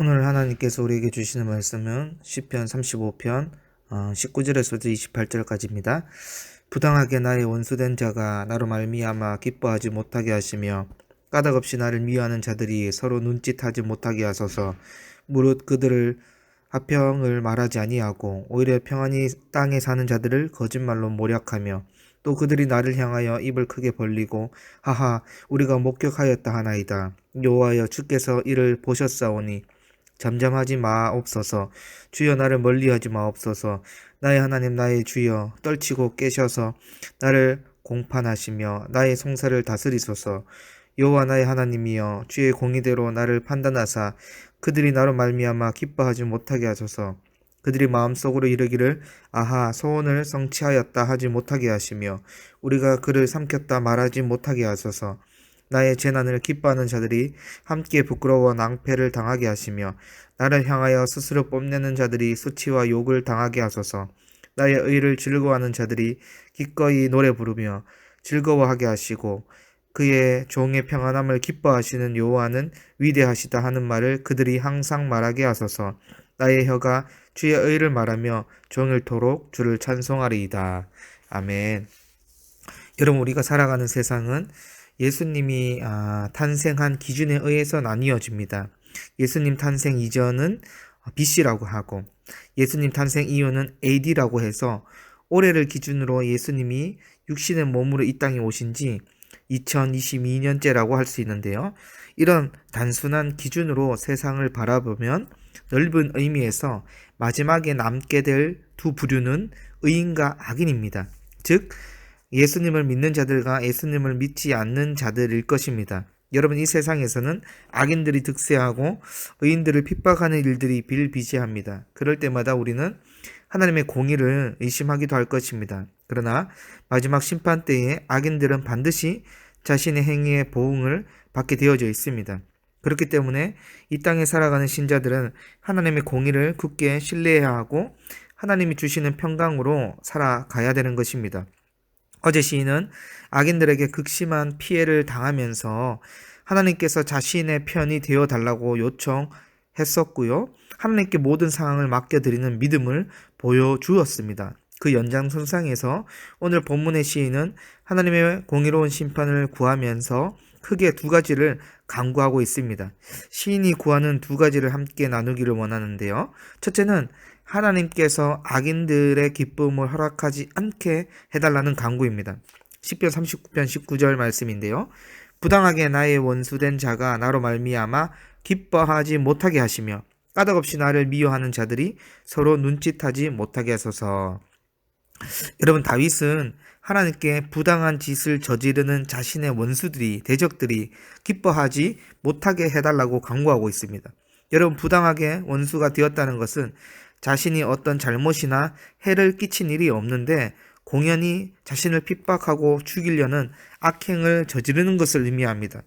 오늘 하나님께서 우리에게 주시는 말씀은 시편 35편 19절에서부터 28절까지입니다. 부당하게 나의 원수된 자가 나로 말미암아 기뻐하지 못하게 하시며 까닭없이 나를 미워하는 자들이 서로 눈짓하지 못하게 하소서. 무릇 그들을 화평을 말하지 아니하고 오히려 평안히 땅에 사는 자들을 거짓말로 모략하며 또 그들이 나를 향하여 입을 크게 벌리고 하하 우리가 목격하였다 하나이다. 여호와여 주께서 이를 보셨사오니 잠잠하지 마옵소서. 주여 나를 멀리하지 마옵소서. 나의 하나님 나의 주여 떨치고 깨셔서 나를 공판하시며 나의 송사를 다스리소서. 여호와 나의 하나님이여 주의 공의대로 나를 판단하사 그들이 나로 말미암아 기뻐하지 못하게 하소서. 그들이 마음속으로 이르기를 아하 소원을 성취하였다 하지 못하게 하시며 우리가 그를 삼켰다 말하지 못하게 하소서. 나의 재난을 기뻐하는 자들이 함께 부끄러워 낭패를 당하게 하시며 나를 향하여 스스로 뽐내는 자들이 수치와 욕을 당하게 하소서. 나의 의를 즐거워하는 자들이 기꺼이 노래 부르며 즐거워하게 하시고 그의 종의 평안함을 기뻐하시는 여호와는 위대하시다 하는 말을 그들이 항상 말하게 하소서. 나의 혀가 주의 의를 말하며 종일토록 주를 찬송하리이다. 아멘. 여러분, 우리가 살아가는 세상은 예수님이 탄생한 기준에 의해서 나뉘어집니다. 예수님 탄생 이전은 BC라고 하고 예수님 탄생 이후는 AD라고 해서 올해를 기준으로 예수님이 육신의 몸으로 이 땅에 오신 지 2022년째라고 할 수 있는데요. 이런 단순한 기준으로 세상을 바라보면 넓은 의미에서 마지막에 남게 될 두 부류는 의인과 악인입니다. 즉 예수님을 믿는 자들과 예수님을 믿지 않는 자들일 것입니다. 여러분, 이 세상에서는 악인들이 득세하고 의인들을 핍박하는 일들이 비일비재합니다. 그럴 때마다 우리는 하나님의 공의를 의심하기도 할 것입니다. 그러나 마지막 심판 때에 악인들은 반드시 자신의 행위의 보응을 받게 되어져 있습니다. 그렇기 때문에 이 땅에 살아가는 신자들은 하나님의 공의를 굳게 신뢰해야 하고 하나님이 주시는 평강으로 살아가야 되는 것입니다. 어제 시인은 악인들에게 극심한 피해를 당하면서 하나님께서 자신의 편이 되어 달라고 요청했었고요. 하나님께 모든 상황을 맡겨드리는 믿음을 보여주었습니다. 그 연장선상에서 오늘 본문의 시인은 하나님의 공의로운 심판을 구하면서 크게 두 가지를 강구하고 있습니다. 시인이 구하는 두 가지를 함께 나누기를 원하는데요. 첫째는 하나님께서 악인들의 기쁨을 허락하지 않게 해달라는 강구입니다. 시편 39편 19절 말씀인데요. 부당하게 나의 원수된 자가 나로 말미암아 기뻐하지 못하게 하시며 까닭없이 나를 미워하는 자들이 서로 눈짓하지 못하게 하소서. 여러분, 다윗은 하나님께 부당한 짓을 저지르는 자신의 원수들이, 대적들이 기뻐하지 못하게 해달라고 강구하고 있습니다. 여러분, 부당하게 원수가 되었다는 것은 자신이 어떤 잘못이나 해를 끼친 일이 없는데 공연히 자신을 핍박하고 죽이려는 악행을 저지르는 것을 의미합니다.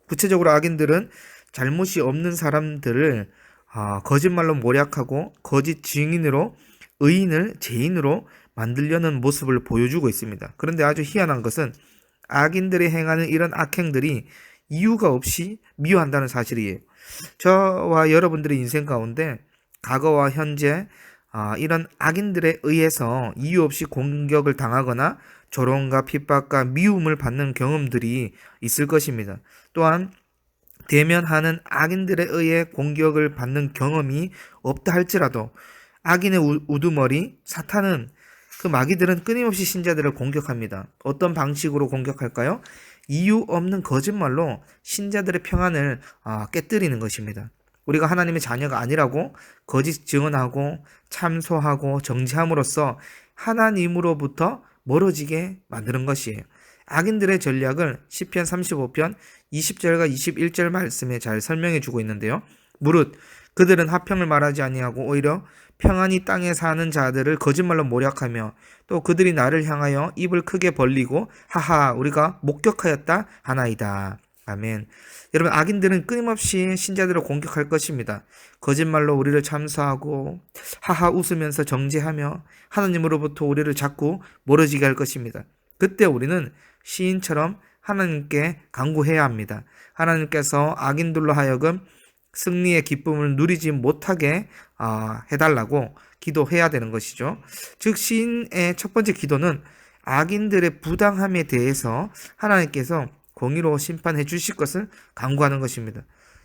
구체적으로 악인들은 잘못이 없는 사람들을 거짓말로 모략하고 거짓 증인으로 의인을 죄인으로 만들려는 모습을 보여주고 있습니다. 그런데 아주 희한한 것은 악인들이 행하는 이런 악행들이 이유가 없이 미워한다는 사실이에요. 저와 여러분들의 인생 가운데 과거와 현재 이런 악인들에 의해서 이유 없이 공격을 당하거나 조롱과 핍박과 미움을 받는 경험들이 있을 것입니다. 또한 대면하는 악인들에 의해 공격을 받는 경험이 없다 할지라도 악인의 우두머리 사탄은 그 마귀들은 끊임없이 신자들을 공격합니다. 어떤 방식으로 공격할까요? 이유 없는 거짓말로 신자들의 평안을 깨뜨리는 것입니다. 우리가 하나님의 자녀가 아니라고 거짓 증언하고 참소하고 정죄함으로써 하나님으로부터 멀어지게 만드는 것이에요. 악인들의 전략을 시편 35편 20절과 21절 말씀에 잘 설명해 주고 있는데요. 무릇 그들은 화평을 말하지 아니하고 오히려 평안히 땅에 사는 자들을 거짓말로 모략하며 또 그들이 나를 향하여 입을 크게 벌리고 하하 우리가 목격하였다 하나이다. 아멘. 여러분, 악인들은 끊임없이 신자들을 공격할 것입니다. 거짓말로 우리를 참소하고 하하 웃으면서 정죄하며 하나님으로부터 우리를 자꾸 멀어지게 할 것입니다. 그때 우리는 시인처럼 하나님께 간구해야 합니다. 하나님께서 악인들로 하여금 승리의 기쁨을 누리지 못하게 해달라고 기도해야 되는 것이죠. 즉 시인의 첫 번째 기도는 악인들의 부당함에 대해서 하나님께서 공의로 심판해 주실 것을 간구하는 것입니다.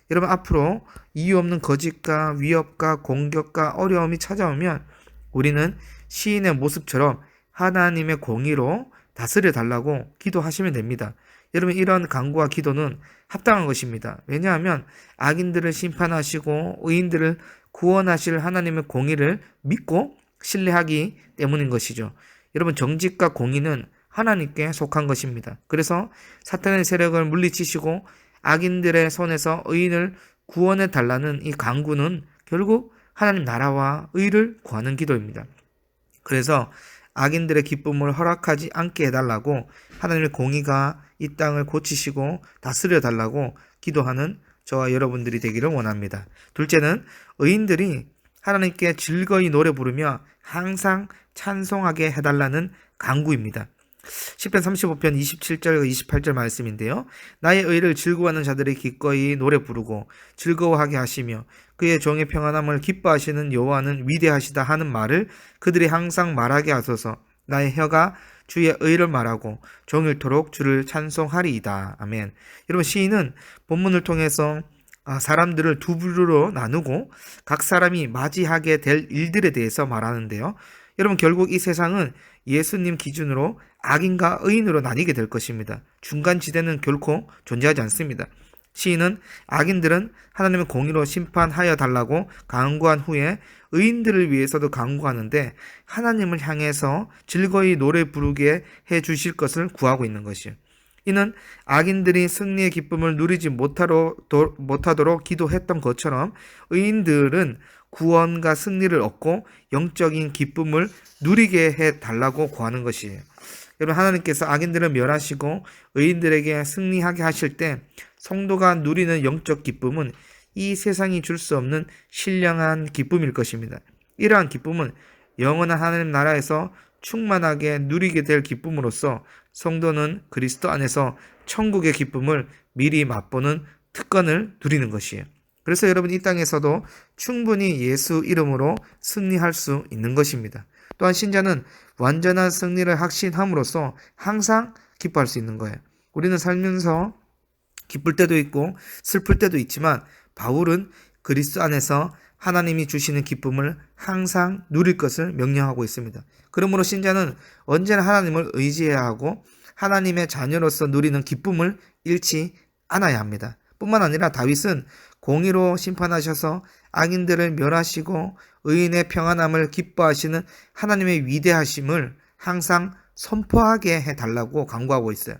여러분, 앞으로 이유 없는 거짓과 위협과 공격과 어려움이 찾아오면 우리는 시인의 모습처럼 하나님의 공의로 다스려 달라고 기도하시면 됩니다. 여러분, 이런 간구와 기도는 합당한 것입니다. 왜냐하면 악인들을 심판하시고 의인들을 구원하실 하나님의 공의를 믿고 신뢰하기 때문인 것이죠. 여러분, 정직과 공의는 하나님께 속한 것입니다. 그래서 사탄의 세력을 물리치시고 악인들의 손에서 의인을 구원해 달라는 이 간구는 결국 하나님 나라와 의를 구하는 기도입니다. 그래서 악인들의 기쁨을 허락하지 않게 해달라고 하나님의 공의가 이 땅을 고치시고 다스려 달라고 기도하는 저와 여러분들이 되기를 원합니다. 둘째는 의인들이 하나님께 즐거이 노래 부르며 항상 찬송하게 해달라는 간구입니다. 시편 35편 27절과 28절 말씀인데요. 나의 의를 즐거워하는 자들이 기꺼이 노래 부르고 즐거워하게 하시며 그의 종의 평안함을 기뻐하시는 여호와는 위대하시다 하는 말을 그들이 항상 말하게 하소서. 나의 혀가 주의 의를 말하고 종일토록 주를 찬송하리이다. 아멘. 여러분, 시인은 본문을 통해서 사람들을 두 부류로 나누고 각 사람이 맞이하게 될 일들에 대해서 말하는데요. 여러분, 결국 이 세상은 예수님 기준으로 악인과 의인으로 나뉘게 될 것입니다. 중간 지대는 결코 존재하지 않습니다. 시인은 악인들은 하나님의 공의로 심판하여 달라고 간구한 후에 의인들을 위해서도 간구하는데 하나님을 향해서 즐거이 노래 부르게 해 주실 것을 구하고 있는 것이요. 이는 악인들이 승리의 기쁨을 누리지 못하도록 기도했던 것처럼 의인들은 구원과 승리를 얻고 영적인 기쁨을 누리게 해 달라고 구하는 것이에요. 여러분, 하나님께서 악인들을 멸하시고 의인들에게 승리하게 하실 때 성도가 누리는 영적 기쁨은 이 세상이 줄 수 없는 신령한 기쁨일 것입니다. 이러한 기쁨은 영원한 하나님 나라에서 충만하게 누리게 될 기쁨으로써 성도는 그리스도 안에서 천국의 기쁨을 미리 맛보는 특권을 누리는 것이에요. 그래서 여러분, 이 땅에서도 충분히 예수 이름으로 승리할 수 있는 것입니다. 또한 신자는 완전한 승리를 확신함으로써 항상 기뻐할 수 있는 거예요. 우리는 살면서 기쁠 때도 있고 슬플 때도 있지만 바울은 그리스도 안에서 하나님이 주시는 기쁨을 항상 누릴 것을 명령하고 있습니다. 그러므로 신자는 언제나 하나님을 의지해야 하고 하나님의 자녀로서 누리는 기쁨을 잃지 않아야 합니다. 뿐만 아니라 다윗은 공의로 심판하셔서 악인들을 멸하시고 의인의 평안함을 기뻐하시는 하나님의 위대하심을 항상 선포하게 해달라고 간구하고 있어요.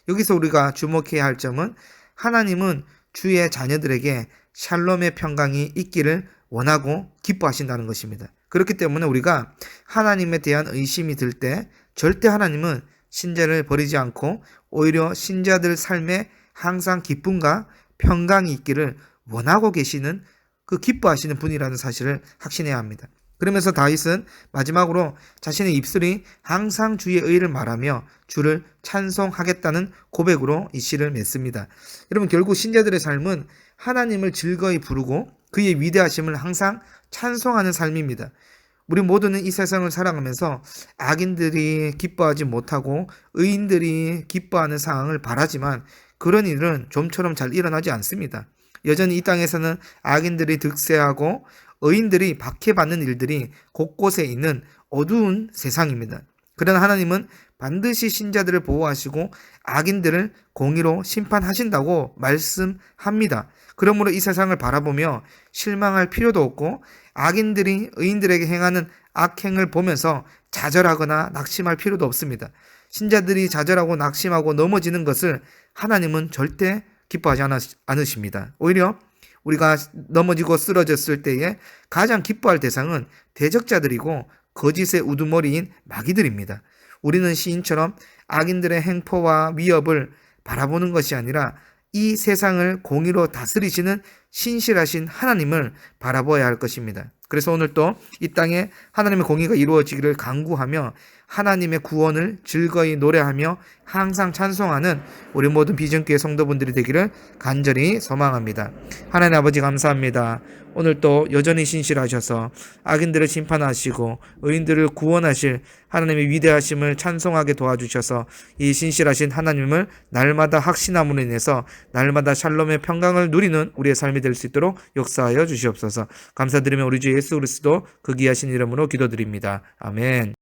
여기서 우리가 주목해야 할 점은 하나님은 주의 자녀들에게 샬롬의 평강이 있기를 원하고 기뻐하신다는 것입니다. 그렇기 때문에 우리가 하나님에 대한 의심이 들 때 절대 하나님은 신자를 버리지 않고 오히려 신자들 삶에 항상 기쁨과 평강이 있기를 원하고 계시는 그 기뻐하시는 분이라는 사실을 확신해야 합니다. 그러면서 다윗은 마지막으로 자신의 입술이 항상 주의 의를 말하며 주를 찬송하겠다는 고백으로 이 시를 맺습니다. 여러분, 결국 신자들의 삶은 하나님을 즐거이 부르고 그의 위대하심을 항상 찬송하는 삶입니다. 우리 모두는 이 세상을 살아가면서 악인들이 기뻐하지 못하고 의인들이 기뻐하는 상황을 바라지만 그런 일은 좀처럼 잘 일어나지 않습니다. 여전히 이 땅에서는 악인들이 득세하고 의인들이 박해받는 일들이 곳곳에 있는 어두운 세상입니다. 그러나 하나님은 반드시 신자들을 보호하시고 악인들을 공의로 심판하신다고 말씀합니다. 그러므로 이 세상을 바라보며 실망할 필요도 없고 악인들이 의인들에게 행하는 악행을 보면서 좌절하거나 낙심할 필요도 없습니다. 신자들이 좌절하고 낙심하고 넘어지는 것을 하나님은 절대 기뻐하지 않으십니다. 오히려 우리가 넘어지고 쓰러졌을 때에 가장 기뻐할 대상은 대적자들이고 거짓의 우두머리인 마귀들입니다. 우리는 시인처럼 악인들의 행포와 위협을 바라보는 것이 아니라 이 세상을 공의로 다스리시는 신실하신 하나님을 바라보아야 할 것입니다. 그래서 오늘 또 이 땅에 하나님의 공의가 이루어지기를 간구하며 하나님의 구원을 즐거이 노래하며 항상 찬송하는 우리 모든 비전교회 성도분들이 되기를 간절히 소망합니다. 하나님 아버지 감사합니다. 오늘 또 여전히 신실하셔서 악인들을 심판하시고 의인들을 구원하실 하나님의 위대하심을 찬송하게 도와주셔서 이 신실하신 하나님을 날마다 확신함으로 인해서 날마다 샬롬의 평강을 누리는 우리의 삶이 될 수 있도록 역사하여 주시옵소서. 감사드리며 우리 주 예수 그리스도 그 귀하신 이름으로 기도드립니다. 아멘.